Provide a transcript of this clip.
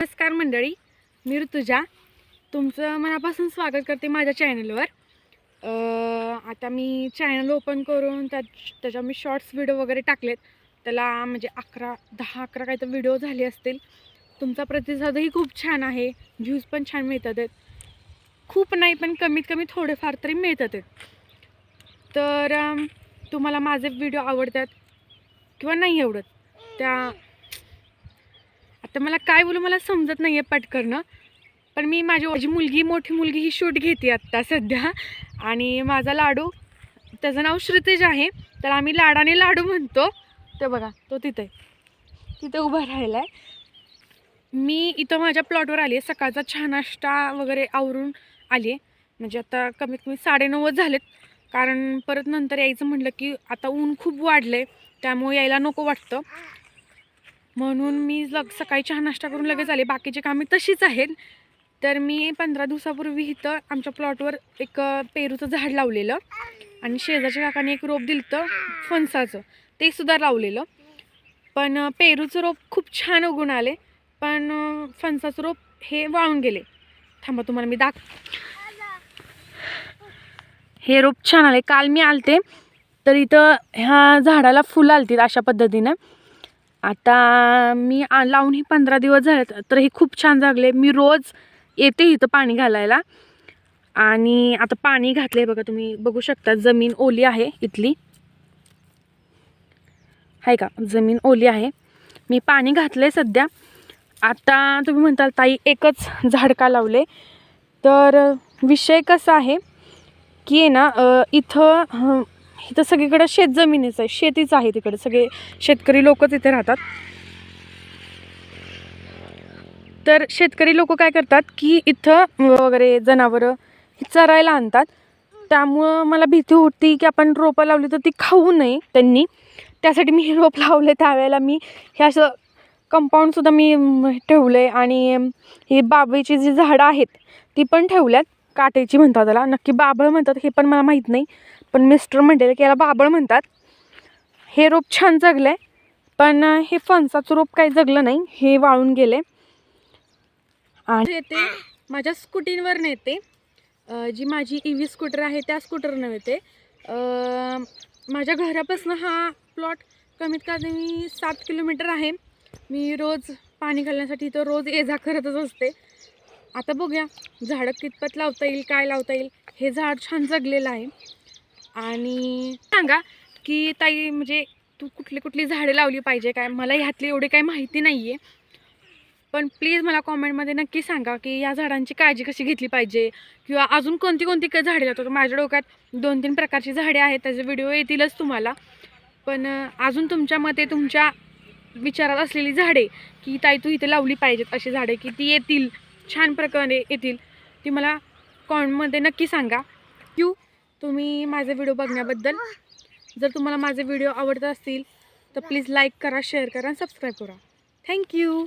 नमस्कार मंडळी, मी ऋतुजा तुमचं मनापासून स्वागत करते माझ्या चॅनलवर। आता मी चॅनल ओपन करून त्याच्या मी शॉर्ट्स व्हिडिओ वगैरे टाकलेत। त्याला म्हणजे 10-11 काही तर व्हिडिओ झाले असतील। तुमचा प्रतिसादही खूप छान आहे, व्ह्यूज पण छान मिळतात आहेत। खूप नाही पण कमीत कमी थोडेफार तरी मिळतात आहेत। तर तुम्हाला माझे व्हिडिओ आवडतात किंवा नाही आवडत त्या आता मला काय बोलू मला समजत नाहीये पटकन। पण मी माझी मोठी मुलगी ही शूट घेते आत्ता सध्या। आणि माझा लाडू, त्याचं नाव श्रुतेज आहे, तर आम्ही लाडाने लाडू म्हणतो। ते बघा तो तिथे उभा राहिलाय। मी इथं माझ्या प्लॉटवर आली आहे, सकाळचा चहा नाश्ता वगैरे आवरून आली आहे। म्हणजे आता कमीत कमी 9:30 झालेत, कारण परत नंतर यायचं म्हटलं की आता ऊन खूप वाढलंय, त्यामुळे यायला नको वाटतं। म्हणून मी सकाळी चहा नाश्ता करून लगेच आले। बाकीचे कामे तशीच आहेत। तर मी 15 दिवसापूर्वी इथं आमच्या प्लॉटवर एक पेरूचं झाड लावलेलं आणि शेजारच्या काकाने एक रोप दिलं फणसाचं, ते सुद्धा लावलेलं। पण पेरूचं रोप खूप छान उगून आले, पण फणसाचं रोप हे वाळून गेले। थांबा तुम्हाला मी हे रोप छान आले। काल मी आलते तर इथं ह्या झाडाला फुलं आलती अशा पद्धतीनं। आता मी लावून ही 15 दिवस झालेत, तर हे खूप छान जागले। मी रोज येते इथं पाणी घालायला आणि आता पाणी घातले बघा, तुम्ही बघू शकता जमीन ओली आहे इथली, आहे का, जमीन ओली आहे। मी पाणी घातले सध्या। आता तुम्ही म्हणताल ताई एकच झाड का लावले, तर विषय कसा आहे की ना इथं सगळीकडे शेतजमीनच आहे, शेतीच आहे तिकडे, सगळे शेतकरी लोक तिथे राहतात। तर शेतकरी लोक काय करतात की इथं वगैरे जनावरं चरायला आणतात। त्यामुळं मला भीती होती की आपण रोपं लावली तर ती खाऊ नये त्यांनी, त्यासाठी मी रोप लावले। त्यावेळेला मी हे असं कंपाऊंडसुद्धा मी ठेवले आणि ही बाबळीची जी झाडं आहेत ती पण ठेवल्यात। काटेची म्हणतात त्याला, नक्की बाबळ म्हणतात हे पण मला माहीत नाही, पण मिस्टर म्हणले की याला बाबळ म्हणतात। हे रोप छान जगले, पण हे फणसाचं रोप काही जगलं नाही, हे वाळून गेले। आणि येते माझ्या स्कूटीवर नेते, जी माझी EV स्कूटर आहे त्या स्कूटरनं येते। माझ्या घरापासून हा प्लॉट कमीत कमी 7 किलोमीटर आहे। मी रोज पाणी घालण्यासाठी तर रोज ये जा करतच असते। आता बघूया झाडं कितपत लावता येईल, काय लावता येईल। हे झाड छान जगलेलं आहे। आणि सांगा की ताई म्हणजे तू कुठली झाडे लावली पाहिजे, काय मला ह्यातली एवढी काही माहिती नाही आहे, पण प्लीज मला कॉमेंटमध्ये नक्की सांगा की या झाडांची काळजी कशी घेतली पाहिजे, किंवा अजून कोणती झाडे लावतात। माझ्या डोक्यात 2-3 प्रकारची झाडे आहेत, त्याचे व्हिडिओ येतीलच तुम्हाला। पण अजून तुमच्या मते तुमच्या विचारात असलेली झाडे की ताई तू इथे लावली पाहिजेत अशी झाडे की ती येतील, छान प्रकारे येतील, ती मला कॉमेंटमध्ये नक्की सांगा। तुम्ही माझे व्हिडिओ बघण्याबद्दल। जर तुम्हाला माझे व्हिडिओ आवडत असतील तर प्लीज लाईक करा, शेअर करा आणि सबस्क्राईब करा। थँक्यू।